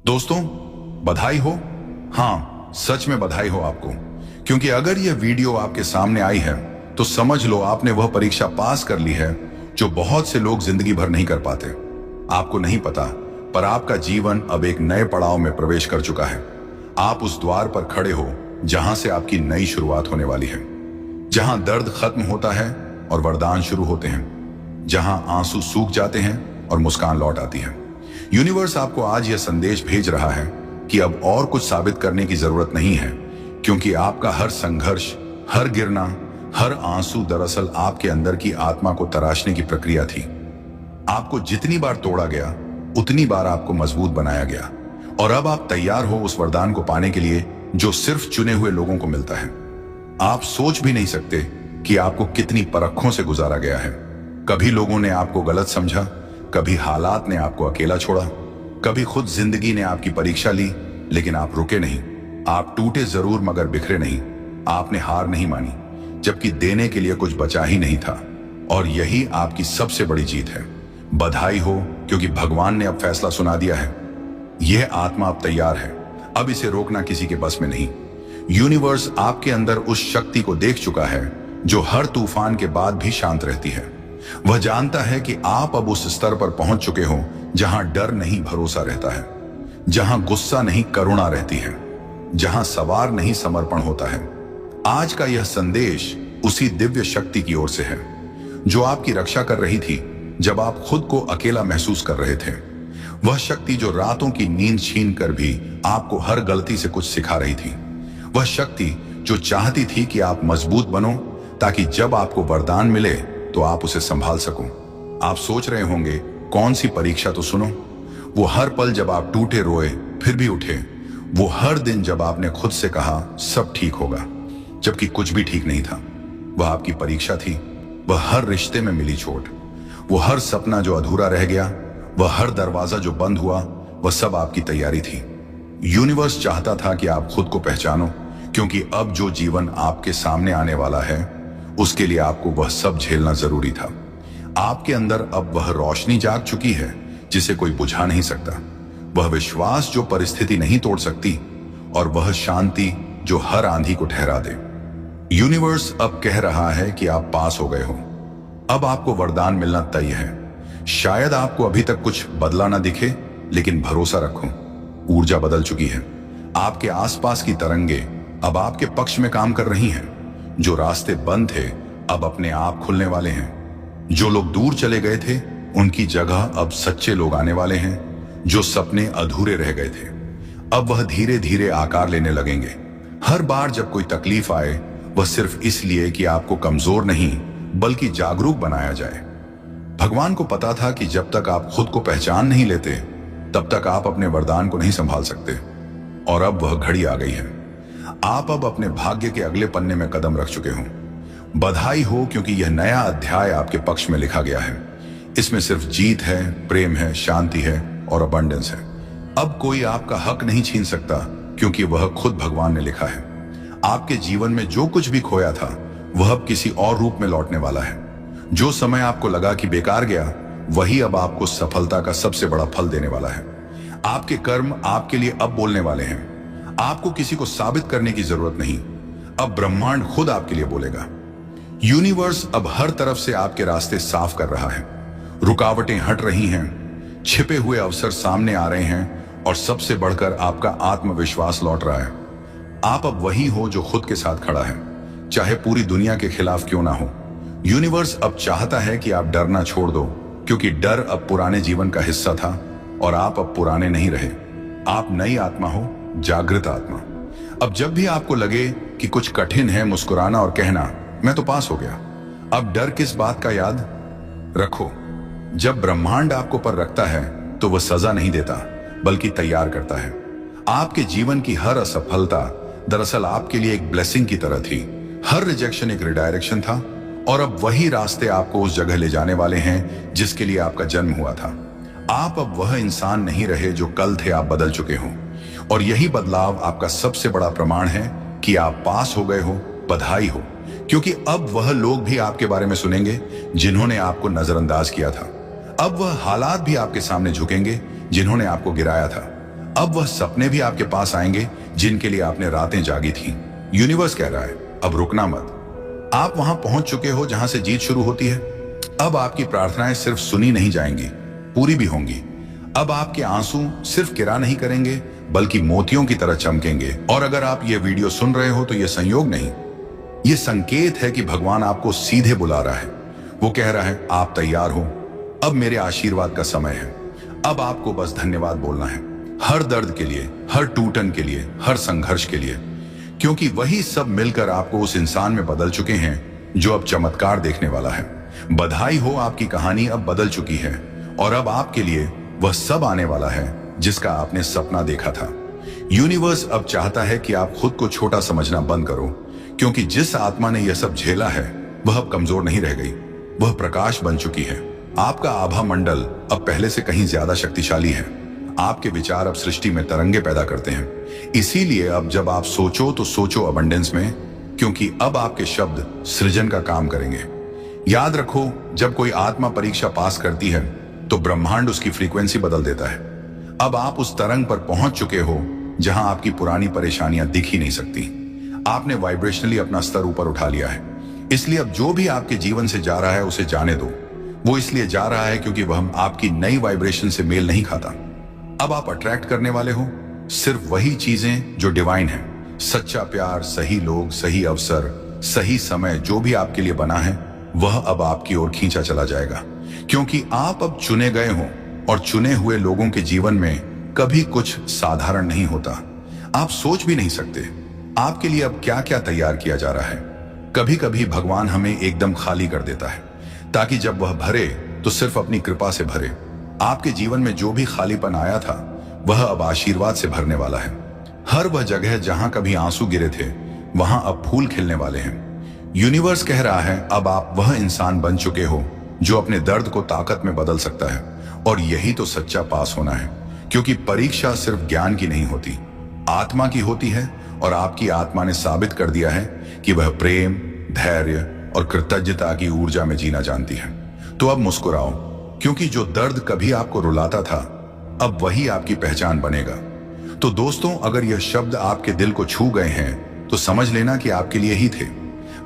दोस्तों, बधाई हो। हाँ, सच में बधाई हो आपको, क्योंकि अगर यह वीडियो आपके सामने आई है तो समझ लो आपने वह परीक्षा पास कर ली है जो बहुत से लोग जिंदगी भर नहीं कर पाते। आपको नहीं पता, पर आपका जीवन अब एक नए पड़ाव में प्रवेश कर चुका है। आप उस द्वार पर खड़े हो जहां से आपकी नई शुरुआत होने वाली है, जहां दर्द खत्म होता है और वरदान शुरू होते हैं, जहां आंसू सूख जाते हैं और मुस्कान लौट आती है। यूनिवर्स आपको आज यह संदेश भेज रहा है कि अब और कुछ साबित करने की जरूरत नहीं है, क्योंकि आपका हर संघर्ष, हर गिरना, हर आंसू दरअसल आपके अंदर की आत्मा को तराशने की प्रक्रिया थी। आपको जितनी बार तोड़ा गया उतनी बार आपको मजबूत बनाया गया, और अब आप तैयार हो उस वरदान को पाने के लिए जो सिर्फ चुने हुए लोगों को मिलता है। आप सोच भी नहीं सकते कि आपको कितनी परखों से गुजारा गया है। कभी लोगों ने आपको गलत समझा, कभी हालात ने आपको अकेला छोड़ा, कभी खुद जिंदगी ने आपकी परीक्षा ली, लेकिन आप रुके नहीं। आप टूटे जरूर मगर बिखरे नहीं। आपने हार नहीं मानी, जबकि देने के लिए कुछ बचा ही नहीं था, और यही आपकी सबसे बड़ी जीत है। बधाई हो, क्योंकि भगवान ने अब फैसला सुना दिया है। यह आत्मा अब तैयार है, अब इसे रोकना किसी के बस में नहीं। यूनिवर्स आपके अंदर उस शक्ति को देख चुका है जो हर तूफान के बाद भी शांत रहती है। वह जानता है कि आप अब उस स्तर पर पहुंच चुके हो जहां डर नहीं भरोसा रहता है, जहां गुस्सा नहीं करुणा रहती है, जहां सवार नहीं समर्पण होता है। आज का यह संदेश उसी दिव्य शक्ति की ओर से है जो आपकी रक्षा कर रही थी जब आप खुद को अकेला महसूस कर रहे थे। वह शक्ति जो रातों की नींद छीन कर भी आपको हर गलती से कुछ सिखा रही थी। वह शक्ति जो चाहती थी कि आप मजबूत बनो, ताकि जब आपको वरदान मिले तो आप उसे संभाल सको। आप सोच रहे होंगे, कौन सी परीक्षा, तो सुनो। वो हर पल जब आप टूटे रोए फिर भी उठे, वो हर दिन जब आपने खुद से कहा सब ठीक होगा, जबकि कुछ भी ठीक नहीं था। वह आपकी परीक्षा थी। वह हर रिश्ते में मिली चोट, वो हर सपना जो अधूरा रह गया, वह हर दरवाजा जो बंद हुआ, वह सब आपकी तैयारी थी। यूनिवर्स चाहता था कि आप खुद को पहचानो, क्योंकि अब जो जीवन आपके सामने आने वाला है उसके लिए आपको वह सब झेलना जरूरी था। आपके अंदर अब वह रोशनी जाग चुकी है जिसे कोई बुझा नहीं सकता, वह विश्वास जो परिस्थिति नहीं तोड़ सकती, और वह शांति जो हर आंधी को ठहरा दे। यूनिवर्स अब कह रहा है कि आप पास हो गए हो। अब आपको वरदान मिलना तय है। शायद आपको अभी तक कुछ बदला ना दिखे, लेकिन भरोसा रखो, ऊर्जा बदल चुकी है। आपके आसपास की तरंगे अब आपके पक्ष में काम कर रही हैं। जो रास्ते बंद थे अब अपने आप खुलने वाले हैं। जो लोग दूर चले गए थे उनकी जगह अब सच्चे लोग आने वाले हैं। जो सपने अधूरे रह गए थे अब वह धीरे धीरे आकार लेने लगेंगे। हर बार जब कोई तकलीफ आए, वह सिर्फ इसलिए कि आपको कमजोर नहीं बल्कि जागरूक बनाया जाए। भगवान को पता था कि जब तक आप खुद को पहचान नहीं लेते तब तक आप अपने वरदान को नहीं संभाल सकते, और अब वह घड़ी आ गई है। आप अब अपने भाग्य के अगले पन्ने में कदम रख चुके हो। बधाई हो, क्योंकि यह नया अध्याय आपके पक्ष में लिखा गया है। इसमें सिर्फ जीत है, प्रेम है, शांति है और अबंडेंस है। अब कोई आपका हक नहीं छीन सकता, क्योंकि वह खुद भगवान ने लिखा है। आपके जीवन में जो कुछ भी खोया था वह अब किसी और रूप में लौटने वाला है। जो समय आपको लगा कि बेकार गया, वही अब आपको सफलता का सबसे बड़ा फल देने वाला है। आपके कर्म आपके लिए अब बोलने वाले हैं। आपको किसी को साबित करने की जरूरत नहीं, अब ब्रह्मांड खुद आपके लिए बोलेगा। यूनिवर्स अब हर तरफ से आपके रास्ते साफ कर रहा है। रुकावटें हट रही हैं, छिपे हुए अवसर सामने आ रहे हैं, और सबसे बढ़कर आपका आत्मविश्वास लौट रहा है। आप अब वही हो जो खुद के साथ खड़ा है, चाहे पूरी दुनिया के खिलाफ क्यों ना हो। यूनिवर्स अब चाहता है कि आप डरना छोड़ दो, क्योंकि डर अब पुराने जीवन का हिस्सा था, और आप अब पुराने नहीं रहे। आप नई आत्मा हो, जागृत आत्मा। अब जब भी आपको लगे कि कुछ कठिन है, मुस्कुराना और कहना मैं तो पास हो गया। अब डर किस बात का याद रखो, जब ब्रह्मांड आपको पर रखता है तो वह सजा नहीं देता बल्कि तैयार करता है। आपके जीवन की हर असफलता दरअसल आपके लिए एक ब्लेसिंग की तरह थी। हर रिजेक्शन एक रिडायरेक्शन था, और अब वही रास्ते आपको उस जगह ले जाने वाले हैं जिसके लिए आपका जन्म हुआ था। आप अब वह इंसान नहीं रहे जो कल थे, आप बदल चुके हो, और यही बदलाव आपका सबसे बड़ा प्रमाण है कि आप पास हो गए हो। बधाई हो, क्योंकि अब वह लोग भी आपके बारे में सुनेंगे जिन्होंने आपको नजरअंदाज किया था। अब वह हालात भी आपके सामने झुकेंगे जिन्होंने आपको गिराया था। अब वह सपने भी आपके पास आएंगे जिनके लिए आपने रातें जागी थी। यूनिवर्स कह रहा है अब रुकना मत। आप वहां पहुंच चुके हो जहां से जीत शुरू होती है। अब आपकी प्रार्थनाएं सिर्फ सुनी नहीं जाएंगी, पूरी भी होंगी। अब आपके आंसू सिर्फ किरा नहीं करेंगे बल्कि मोतियों की तरह चमकेंगे। और अगर आप ये वीडियो सुन रहे हो तो ये संयोग नहीं, ये संकेत है कि भगवान आपको सीधे बुला रहा है। वो कह रहा है आप तैयार हो, अब मेरे आशीर्वाद का समय है। अब आपको बस धन्यवाद बोलना है, हर दर्द के लिए, हर टूटन के लिए, हर संघर्ष के लिए, क्योंकि वही सब मिलकर आपको उस इंसान में बदल चुके हैं जो अब चमत्कार देखने वाला है। बधाई हो, आपकी कहानी अब बदल चुकी है और अब आपके लिए वह सब आने वाला है जिसका आपने सपना देखा था। यूनिवर्स अब चाहता है कि आप खुद को छोटा समझना बंद करो, क्योंकि जिस आत्मा ने यह सब झेला है वह अब कमजोर नहीं रह गई, वह प्रकाश बन चुकी है। आपका आभा मंडल अब पहले से कहीं ज्यादा शक्तिशाली है। आपके विचार अब सृष्टि में तरंगे पैदा करते हैं। इसीलिए अब जब आप सोचो तो सोचो अबंडेंस में, क्योंकि अब आपके शब्द सृजन का काम करेंगे। याद रखो, जब कोई आत्मा परीक्षा पास करती है तो ब्रह्मांड उसकी फ्रीक्वेंसी बदल देता है। अब आप उस तरंग पर पहुंच चुके हो जहां आपकी पुरानी परेशानियां दिख ही नहीं सकती। आपने वाइब्रेशनली अपना स्तर ऊपर उठा लिया है। इसलिए अब जो भी आपके जीवन से जा रहा है उसे जाने दो। वो इसलिए जा रहा है क्योंकि वह आपकी नई वाइब्रेशन से मेल नहीं खाता। अब आप अट्रैक्ट करने वाले हो सिर्फ वही चीजें जो डिवाइन है। सच्चा प्यार, सही लोग, सही अवसर, सही समय, जो भी आपके लिए बना है वह अब आपकी ओर खींचा चला जाएगा, क्योंकि आप अब चुने गए हो। और चुने हुए लोगों के जीवन में कभी कुछ साधारण नहीं होता। आप सोच भी नहीं सकते आपके लिए अब क्या क्या तैयार किया जा रहा है। कभी कभी भगवान हमें एकदम खाली कर देता है ताकि जब वह भरे तो सिर्फ अपनी कृपा से भरे। आपके जीवन में जो भी खालीपन आया था वह अब आशीर्वाद से भरने वाला है। हर वह जगह जहां कभी आंसू गिरे थे वहां अब फूल खिलने वाले हैं। यूनिवर्स कह रहा है अब आप वह इंसान बन चुके हो जो अपने दर्द को ताकत में बदल सकता है। और यही तो सच्चा पास होना है, क्योंकि परीक्षा सिर्फ ज्ञान की नहीं होती, आत्मा की होती है। और आपकी आत्मा ने साबित कर दिया है कि वह प्रेम, धैर्य और कृतज्ञता की ऊर्जा में जीना जानती है। तो अब मुस्कुराओ, क्योंकि जो दर्द कभी आपको रुलाता था अब वही आपकी पहचान बनेगा। तो दोस्तों, अगर यह शब्द आपके दिल को छू गए हैं तो समझ लेना कि आपके लिए ही थे।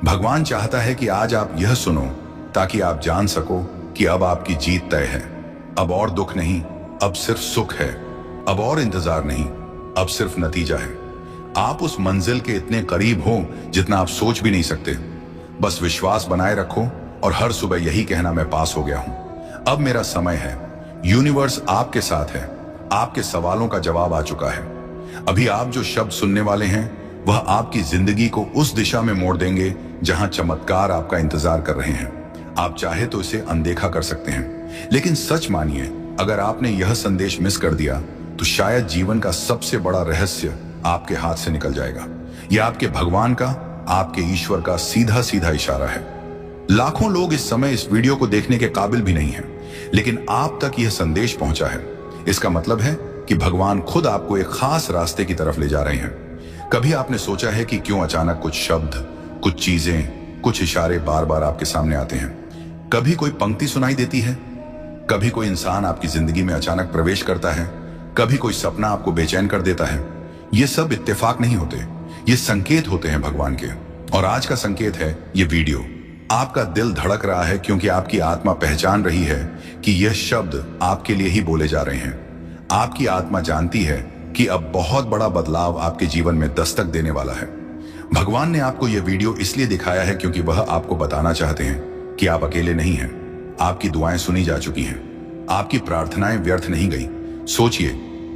भगवान चाहता है कि आज आप यह सुनो ताकि आप जान सको कि अब आपकी जीत तय है। अब और दुख नहीं, अब सिर्फ सुख है। अब और इंतजार नहीं, अब सिर्फ नतीजा है। आप उस मंजिल के इतने करीब हो जितना आप सोच भी नहीं सकते। बस विश्वास बनाए रखो और हर सुबह यही कहना, मैं पास हो गया हूं, अब मेरा समय है। यूनिवर्स आपके साथ है, आपके सवालों का जवाब आ चुका है। अभी आप जो शब्द सुनने वाले हैं वह आपकी जिंदगी को उस दिशा में मोड़ देंगे जहां चमत्कार आपका इंतजार कर रहे हैं। आप चाहे तो इसे अनदेखा कर सकते हैं, लेकिन सच मानिए, अगर आपने यह संदेश मिस कर दिया तो शायद जीवन का सबसे बड़ा रहस्य आपके हाथ से निकल जाएगा। यह आपके भगवान का, आपके ईश्वर का सीधा सीधा इशारा है। लाखों लोग इस समय इस वीडियो को देखने के काबिल भी नहीं हैं, लेकिन आप तक यह संदेश पहुंचा है। इसका मतलब है कि भगवान खुद आपको एक खास रास्ते की तरफ ले जा रहे हैं। कभी आपने सोचा है कि क्यों अचानक कुछ शब्द, कुछ चीजें, कुछ इशारे बार बार आपके सामने आते हैं? कभी कोई पंक्ति सुनाई देती है, कभी कोई इंसान आपकी जिंदगी में अचानक प्रवेश करता है, कभी कोई सपना आपको बेचैन कर देता है। ये सब इत्तेफाक नहीं होते, ये संकेत होते हैं भगवान के। और आज का संकेत है ये वीडियो। आपका दिल धड़क रहा है क्योंकि आपकी आत्मा पहचान रही है कि यह शब्द आपके लिए ही बोले जा रहे हैं। आपकी आत्मा जानती है कि अब बहुत बड़ा बदलाव आपके जीवन में दस्तक देने वाला है। भगवान ने आपको यह वीडियो इसलिए दिखाया है क्योंकि वह आपको बताना चाहते हैं कि आप अकेले नहीं हैं। आपकी दुआएं सुनी जा चुकी हैं, आपकी प्रार्थनाएं व्यर्थ नहीं गई। सोचिए,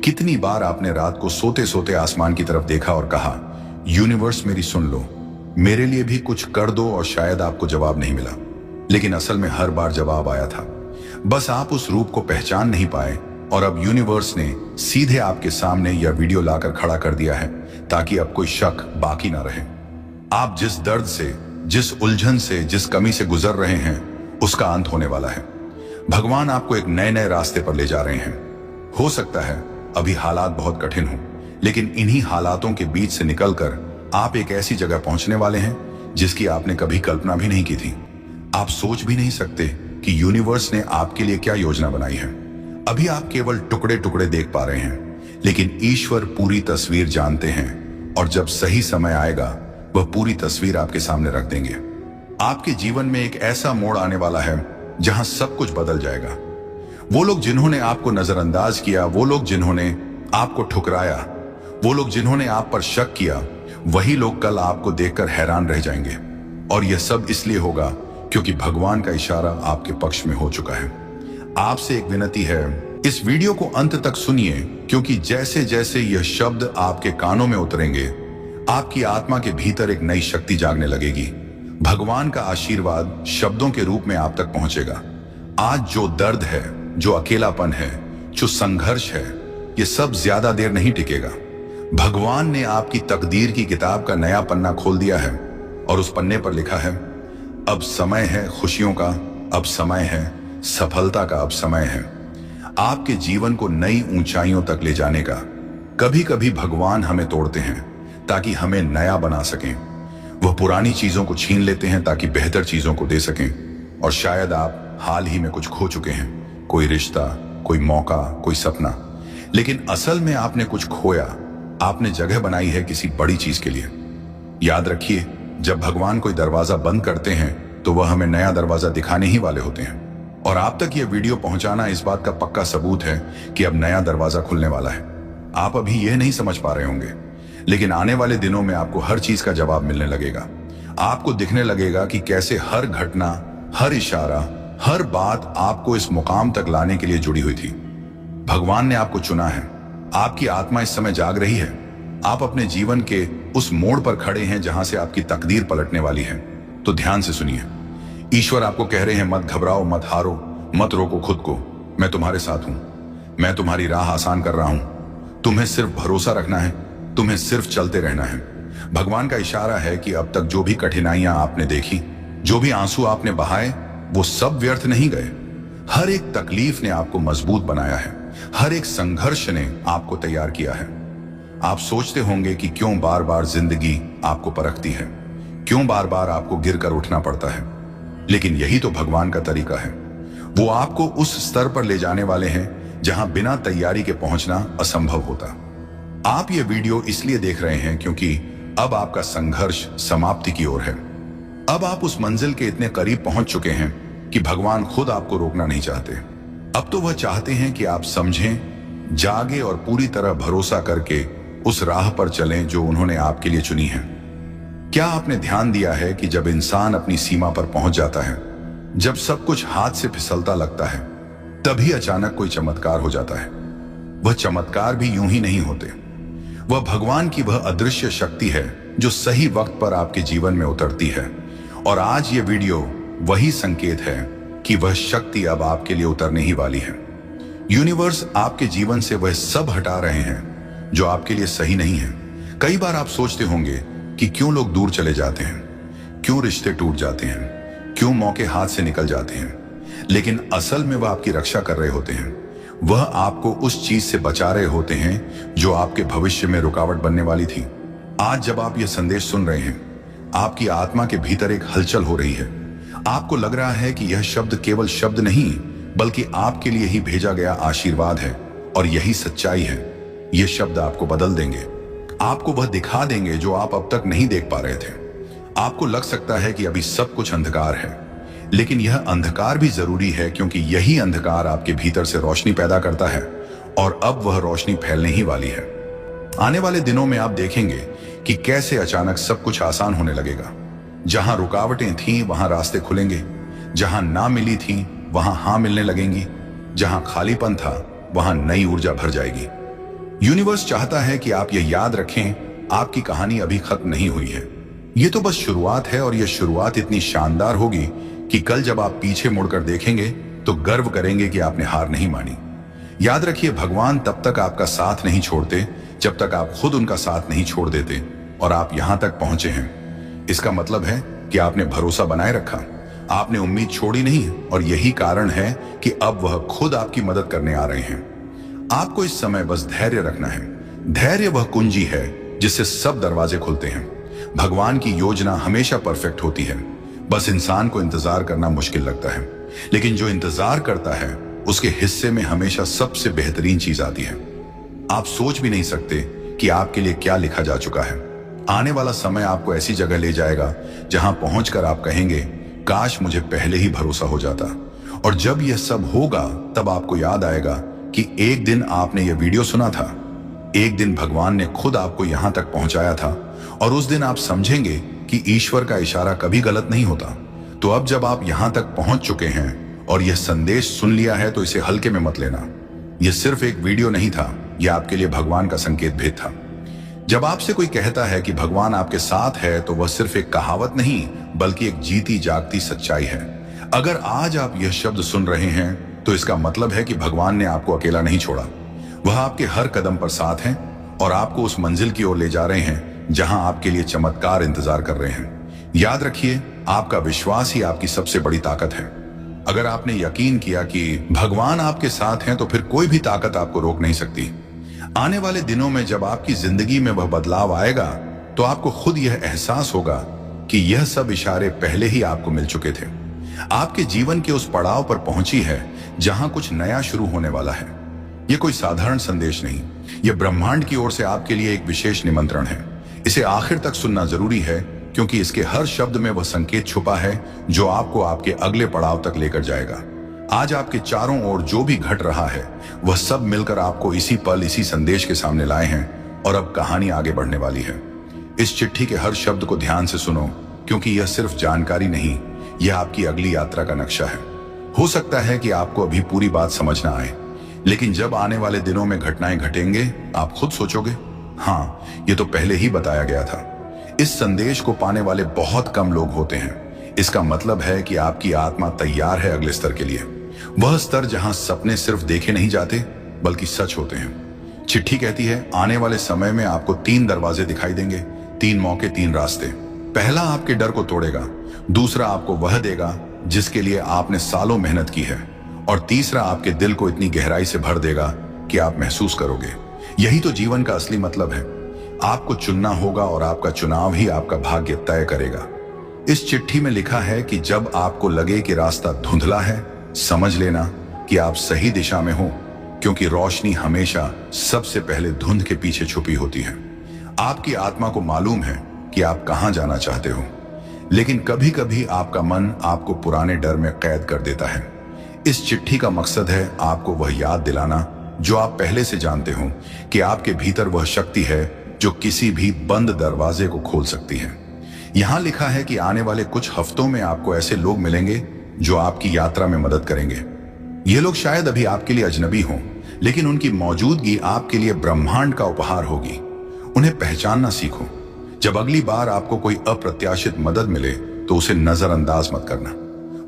कितनी बार आपने रात को सोते सोते आसमान की तरफ देखा और कहा, यूनिवर्स मेरी सुन लो, मेरे लिए भी कुछ कर दो। और शायद आपको जवाब नहीं मिला, लेकिन असल में हर बार जवाब आया था। बस आप उस रूप को पहचान नहीं पाए। और अब यूनिवर्स ने सीधे आपके सामने यह वीडियो लाकर खड़ा कर दिया है ताकि अब कोई शक बाकी ना रहे। आप जिस दर्द से, जिस उलझन से, जिस कमी से गुजर रहे हैं उसका अंत होने वाला है। भगवान आपको एक नए नए रास्ते पर ले जा रहे हैं। हो सकता है अभी हालात बहुत कठिन हो, लेकिन इन्हीं हालातों के बीच से निकलकर आप एक ऐसी जगह पहुंचने वाले हैं जिसकी आपने कभी कल्पना भी नहीं की थी। आप सोच भी नहीं सकते कि यूनिवर्स ने आपके लिए क्या योजना बनाई है। अभी आप केवल टुकड़े टुकड़े देख पा रहे हैं, लेकिन ईश्वर पूरी तस्वीर जानते हैं और जब सही समय आएगा वह पूरी तस्वीर आपके सामने रख देंगे। आपके जीवन में एक ऐसा मोड़ आने वाला है जहां सब कुछ बदल जाएगा। वो लोग जिन्होंने आपको नजरअंदाज किया, वो लोग जिन्होंने आपको ठुकराया, वो लोग जिन्होंने आप पर शक किया, वही लोग कल आपको देखकर हैरान रह जाएंगे। और यह सब इसलिए होगा क्योंकि भगवान का इशारा आपके पक्ष में हो चुका है। आपसे एक विनती है, इस वीडियो को अंत तक सुनिए, क्योंकि जैसे जैसे यह शब्द आपके कानों में उतरेंगे आपकी आत्मा के भीतर एक नई शक्ति जागने लगेगी। भगवान का आशीर्वाद शब्दों के रूप में आप तक पहुंचेगा। आज जो दर्द है, जो अकेलापन है, जो संघर्ष है, ये सब ज्यादा देर नहीं टिकेगा। भगवान ने आपकी तकदीर की किताब का नया पन्ना खोल दिया है और उस पन्ने पर लिखा है, अब समय है खुशियों का, अब समय है सफलता का, अब समय है आपके जीवन को नई ऊंचाइयों तक ले जाने का। कभी कभी भगवान हमें तोड़ते हैं ताकि हमें नया बना सकें। वह पुरानी चीजों को छीन लेते हैं ताकि बेहतर चीजों को दे सकें। और शायद आप हाल ही में कुछ खो चुके हैं, कोई रिश्ता, कोई मौका, कोई सपना, लेकिन असल में आपने कुछ खोया। आपने जगह बनाई है किसी बड़ी चीज के लिए। याद रखिए, जब भगवान कोई दरवाजा बंद करते हैं तो वह हमें नया दरवाजा दिखाने ही वाले होते हैं। और आप तक यह वीडियो पहुंचाना इस बात का पक्का सबूत है कि अब नया दरवाजा खुलने वाला है। आप अभी यह नहीं समझ पा रहे होंगे, लेकिन आने वाले दिनों में आपको हर चीज का जवाब मिलने लगेगा। आपको दिखने लगेगा कि कैसे हर घटना, हर इशारा, हर बात आपको इस मुकाम तक लाने के लिए जुड़ी हुई थी। भगवान ने आपको चुना है। आपकी आत्मा इस समय जाग रही है। आप अपने जीवन के उस मोड़ पर खड़े हैं जहां से आपकी तकदीर पलटने वाली है। तो ध्यान से सुनिए। ईश्वर आपको कह रहे हैं, मत घबराओ, मत हारो, मत रोको खुद को। मैं तुम्हारे साथ हूं। मैं तुम्हारी राह आसान कर रहा हूं। तुम्हें सिर्फ भरोसा रखना है, तुम्हें सिर्फ चलते रहना है। भगवान का इशारा है कि अब तक जो भी कठिनाइयां आपने देखी, जो भी आंसू आपने बहाए, वो सब व्यर्थ नहीं गए। हर एक तकलीफ ने आपको मजबूत बनाया है। हर एक संघर्ष ने आपको तैयार किया है। आप सोचते होंगे कि क्यों बार बार जिंदगी आपको परखती है, क्यों बार बार आपको गिरकर उठना पड़ता है। लेकिन यही तो भगवान का तरीका है। वो आपको उस स्तर पर ले जाने वाले हैं जहां बिना तैयारी के पहुंचना असंभव होता। आप ये वीडियो इसलिए देख रहे हैं क्योंकि अब आपका संघर्ष समाप्ति की ओर है। अब आप उस मंजिल के इतने करीब पहुंच चुके हैं कि भगवान खुद आपको रोकना नहीं चाहते। अब तो वह चाहते हैं कि आप समझें, जागे और पूरी तरह भरोसा करके उस राह पर चलें जो उन्होंने आपके लिए चुनी है। क्या आपने ध्यान दिया है कि जब इंसान अपनी सीमा पर पहुंच जाता है, जब सब कुछ हाथ से फिसलता लगता है, तभी अचानक कोई चमत्कार हो जाता है। वह चमत्कार भी यूं ही नहीं होते। वह भगवान की वह अदृश्य शक्ति है जो सही वक्त पर आपके जीवन में उतरती है। और आज ये वीडियो वही संकेत है कि वह शक्ति अब आपके लिए उतरने ही वाली है। यूनिवर्स आपके जीवन से वह सब हटा रहे हैं जो आपके लिए सही नहीं है। कई बार आप सोचते होंगे कि क्यों लोग दूर चले जाते हैं, क्यों रिश्ते टूट जाते हैं, क्यों मौके हाथ से निकल जाते हैं। लेकिन असल में वह आपकी रक्षा कर रहे होते हैं। वह आपको उस चीज से बचा रहे होते हैं जो आपके भविष्य में रुकावट बनने वाली थी। आज जब आप यह संदेश सुन रहे हैं, आपकी आत्मा के भीतर एक हलचल हो रही है। आपको लग रहा है कि यह शब्द केवल शब्द नहीं, बल्कि आपके लिए ही भेजा गया आशीर्वाद है। और यही सच्चाई है। ये शब्द आपको बदल देंगे, आपको वह दिखा देंगे जो आप अब तक नहीं देख पा रहे थे। आपको लग सकता है कि अभी सब कुछ अंधकार है, लेकिन यह अंधकार भी जरूरी है, क्योंकि यही अंधकार आपके भीतर से रोशनी पैदा करता है और अब वह रोशनी फैलने ही वाली है। आने वाले दिनों में आप देखेंगे कि कैसे अचानक सब कुछ आसान होने लगेगा। जहां रुकावटें थीं वहां रास्ते खुलेंगे, जहां ना मिली थी वहां हां मिलने लगेंगी, जहां खालीपन था वहां नई ऊर्जा भर जाएगी। यूनिवर्स चाहता है कि आप यह याद रखें, आपकी कहानी अभी खत्म नहीं हुई है। यह तो बस शुरुआत है, और यह शुरुआत इतनी शानदार होगी कि कल जब आप पीछे मुड़कर देखेंगे तो गर्व करेंगे कि आपने हार नहीं मानी। याद रखिए, भगवान तब तक आपका साथ नहीं छोड़ते जब तक आप खुद उनका साथ नहीं छोड़ देते। और आप यहां तक पहुंचे हैं, इसका मतलब है कि आपने भरोसा बनाए रखा, आपने उम्मीद छोड़ी नहीं। और यही कारण है कि अब वह खुद आपकी मदद करने आ रहे हैं। आपको इस समय बस धैर्य रखना है। धैर्य वह कुंजी है जिससे सब दरवाजे खुलते हैं। भगवान की योजना हमेशा परफेक्ट होती है, बस इंसान को इंतजार करना मुश्किल लगता है। लेकिन जो इंतजार करता है उसके हिस्से में हमेशा सबसे बेहतरीन चीज आती है। आप सोच भी नहीं सकते कि आपके लिए क्या लिखा जा चुका है। आने वाला समय आपको ऐसी जगह ले जाएगा जहां पहुंचकर आप कहेंगे, काश मुझे पहले ही भरोसा हो जाता। और जब यह सब होगा तब आपको याद आएगा कि एक दिन आपने यह वीडियो सुना था, एक दिन भगवान ने खुद आपको यहां तक पहुंचाया था, और उस दिन आप समझेंगे कि ईश्वर का इशारा कभी गलत नहीं होता। तो अब जब आप यहां तक पहुंच चुके हैं और यह संदेश सुन लिया है तो इसे हल्के में मत लेना। यह सिर्फ एक वीडियो नहीं था, यह आपके लिए भगवान का संकेत भेद था। जब आपसे कोई कहता है कि भगवान आपके साथ है तो वह सिर्फ एक कहावत नहीं बल्कि एक जीती जागती सच्चाई है। अगर आज आप यह शब्द सुन रहे हैं तो इसका मतलब है कि भगवान ने आपको अकेला नहीं छोड़ा। वह आपके हर कदम पर साथ हैं और आपको उस मंजिल की ओर ले जा रहे हैं जहां आपके लिए चमत्कार इंतजार कर रहे हैं। याद रखिए, आपका विश्वास ही आपकी सबसे बड़ी ताकत है। अगर आपने यकीन किया कि भगवान आपके साथ हैं तो फिर कोई भी ताकत आपको रोक नहीं सकती। आने वाले दिनों में जब आपकी जिंदगी में वह बदलाव आएगा तो आपको खुद यह एहसास होगा कि यह सब इशारे पहले ही आपको मिल चुके थे। आपके जीवन के उस पड़ाव पर पहुंची है जहां कुछ नया शुरू होने वाला है। यह कोई साधारण संदेश नहीं, यह ब्रह्मांड की ओर से आपके लिए एक विशेष निमंत्रण है। इसे आखिर तक सुनना जरूरी है क्योंकि इसके हर शब्द में वह संकेत छुपा है जो आपको आपके अगले पड़ाव तक लेकर जाएगा। आज आपके चारों ओर जो भी घट रहा है वह सब मिलकर आपको इसी पल इसी संदेश के सामने लाए हैं और अब कहानी आगे बढ़ने वाली है। इस चिट्ठी के हर शब्द को ध्यान से सुनो क्योंकि यह सिर्फ जानकारी नहीं, यह आपकी अगली यात्रा का नक्शा है। हो सकता है कि आपको अभी पूरी बात समझ ना आए, लेकिन जब आने वाले दिनों में घटनाएं घटेंगे आप खुद सोचोगे, हाँ, यह तो पहले ही बताया गया था। इस संदेश को पाने वाले बहुत कम लोग होते हैं। इसका मतलब है कि आपकी आत्मा तैयार है अगले स्तर के लिए, वह स्तर जहां सपने सिर्फ देखे नहीं जाते बल्कि सच होते हैं। चिट्ठी कहती है, आने वाले समय में आपको 3 दरवाजे दिखाई देंगे, 3 मौके, 3 रास्ते। पहला आपके डर को तोड़ेगा, दूसरा आपको वह देगा जिसके लिए आपने सालों मेहनत की है, और तीसरा आपके दिल को इतनी गहराई से भर देगा कि आप महसूस करोगे यही तो जीवन का असली मतलब है। आपको चुनना होगा और आपका चुनाव ही आपका भाग्य तय करेगा। इस चिट्ठी में लिखा है कि जब आपको लगे कि रास्ता धुंधला है, समझ लेना कि आप सही दिशा में हो, क्योंकि रोशनी हमेशा सबसे पहले धुंध के पीछे छुपी होती है। आपकी आत्मा को मालूम है कि आप कहां जाना चाहते हो, लेकिन कभी कभी आपका मन आपको पुराने डर में कैद कर देता है। इस चिट्ठी का मकसद है आपको वह याद दिलाना जो आप पहले से जानते हो कि आपके भीतर वह शक्ति है जो किसी भी बंद दरवाजे को खोल सकती है। यहां लिखा है कि आने वाले कुछ हफ्तों में आपको ऐसे लोग मिलेंगे जो आपकी यात्रा में मदद करेंगे। ये लोग शायद अभी आपके लिए अजनबी हों, लेकिन उनकी मौजूदगी आपके लिए ब्रह्मांड का उपहार होगी। उन्हें पहचानना सीखो। जब अगली बार आपको कोई अप्रत्याशित मदद मिले तो उसे नजरअंदाज मत करना।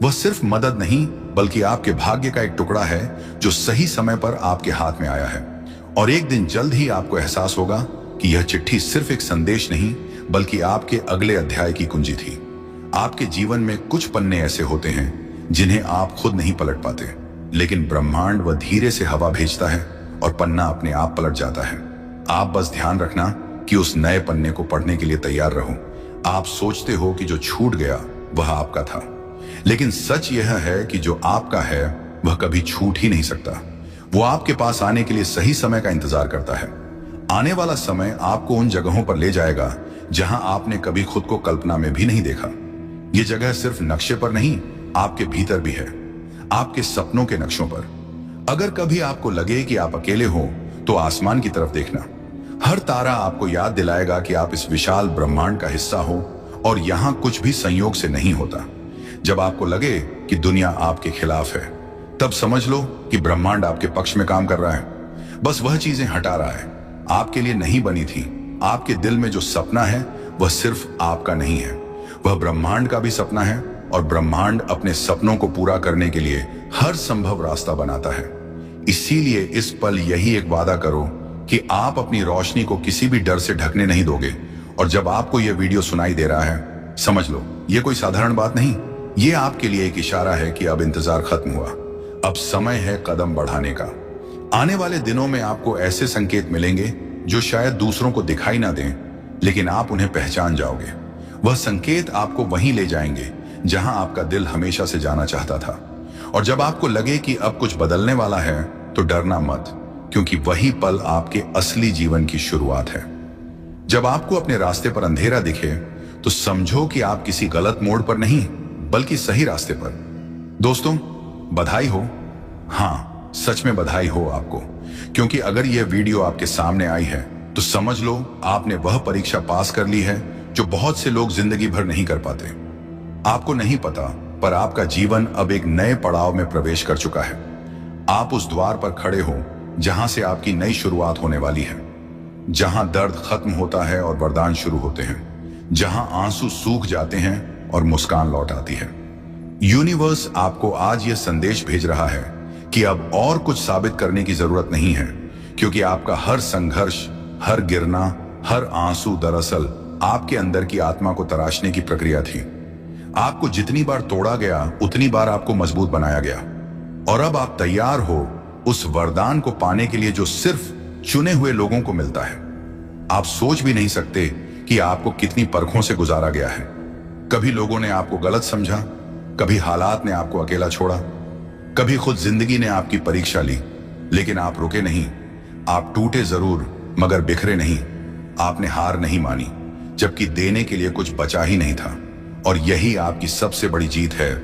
वह सिर्फ मदद नहीं बल्कि आपके भाग्य का एक टुकड़ा है जो सही समय पर आपके हाथ में आया है। और एक दिन जल्द ही आपको एहसास होगा कि यह चिट्ठी सिर्फ एक संदेश नहीं बल्कि आपके अगले अध्याय की कुंजी थी। आपके जीवन में कुछ पन्ने ऐसे होते हैं जिन्हें आप खुद नहीं पलट पाते, लेकिन ब्रह्मांड वह धीरे से हवा भेजता है और पन्ना अपने आप पलट जाता है। आप बस ध्यान रखना कि उस नए पन्ने को पढ़ने के लिए तैयार रहो। आप सोचते हो कि जो छूट गया वह आपका था, लेकिन सच यह है कि जो आपका है वह कभी छूट ही नहीं सकता। वो आपके पास आने के लिए सही समय का इंतजार करता है। आने वाला समय आपको उन जगहों पर ले जाएगा जहां आपने कभी खुद को कल्पना में भी नहीं देखा। ये जगह सिर्फ नक्शे पर नहीं, आपके भीतर भी है, आपके सपनों के नक्शों पर। अगर कभी आपको लगे कि आप अकेले हो तो आसमान की तरफ देखना। हर तारा आपको याद दिलाएगा कि आप इस विशाल ब्रह्मांड का हिस्सा हो और यहां कुछ भी संयोग से नहीं होता। जब आपको लगे कि दुनिया आपके खिलाफ है, तब समझ लो कि ब्रह्मांड आपके पक्ष में काम कर रहा है। बस वह चीजें हटा रहा है। आपके लिए नहीं बनी थी। आपके दिल में जो सपना है वह सिर्फ आपका नहीं है, वह ब्रह्मांड का भी सपना है, और ब्रह्मांड अपने सपनों को पूरा करने के लिए हर संभव रास्ता बनाता है। इसीलिए इस पल यही एक वादा करो कि आप अपनी रोशनी को किसी भी डर से ढकने नहीं दोगे। और जब आपको यह वीडियो सुनाई दे रहा है, समझ लो यह कोई साधारण बात नहीं, ये आपके लिए एक इशारा है कि अब इंतजार खत्म हुआ, अब समय है कदम बढ़ाने का। आने वाले दिनों में आपको ऐसे संकेत मिलेंगे जो शायद दूसरों को दिखाई ना दें, लेकिन आप उन्हें पहचान जाओगे। वह संकेत आपको वहीं ले जाएंगे जहां आपका दिल हमेशा से जाना चाहता था। और जब आपको लगे कि अब कुछ बदलने वाला है तो डरना मत, क्योंकि वही पल आपके असली जीवन की शुरुआत है। जब आपको अपने रास्ते पर अंधेरा दिखे तो समझो कि आप किसी गलत मोड़ पर नहीं बल्कि सही रास्ते पर। दोस्तों, बधाई हो। हाँ, सच में बधाई हो आपको, क्योंकि अगर यह वीडियो आपके सामने आई है तो समझ लो आपने वह परीक्षा पास कर ली है जो बहुत से लोग जिंदगी भर नहीं कर पाते। आपको नहीं पता, पर आपका जीवन अब एक नए पड़ाव में प्रवेश कर चुका है। आप उस द्वार पर खड़े हो जहां से आपकी नई शुरुआत होने वाली है, जहां दर्द खत्म होता है और वरदान शुरू होते हैं, जहां आंसू सूख जाते हैं और मुस्कान लौट आती है। यूनिवर्स आपको आज यह संदेश भेज रहा है कि अब और कुछ साबित करने की जरूरत नहीं है, क्योंकि आपका हर संघर्ष, हर गिरना, हर आंसू दरअसल आपके अंदर की आत्मा को तराशने की प्रक्रिया थी। आपको जितनी बार तोड़ा गया उतनी बार आपको मजबूत बनाया गया, और अब आप तैयार हो उस वरदान को पाने के लिए जो सिर्फ चुने हुए लोगों को मिलता है। आप सोच भी नहीं सकते कि आपको कितनी परखों से गुजारा गया है। कभी लोगों ने आपको गलत समझा, कभी हालात ने आपको अकेला छोड़ा, कभी खुद जिंदगी ने आपकी परीक्षा ली, लेकिन आप रुके नहीं। आप टूटे जरूर, मगर बिखरे नहीं। आपने हार नहीं मानी, जबकि देने के लिए कुछ बचा ही नहीं था। और यही आपकी सबसे बड़ी जीत है।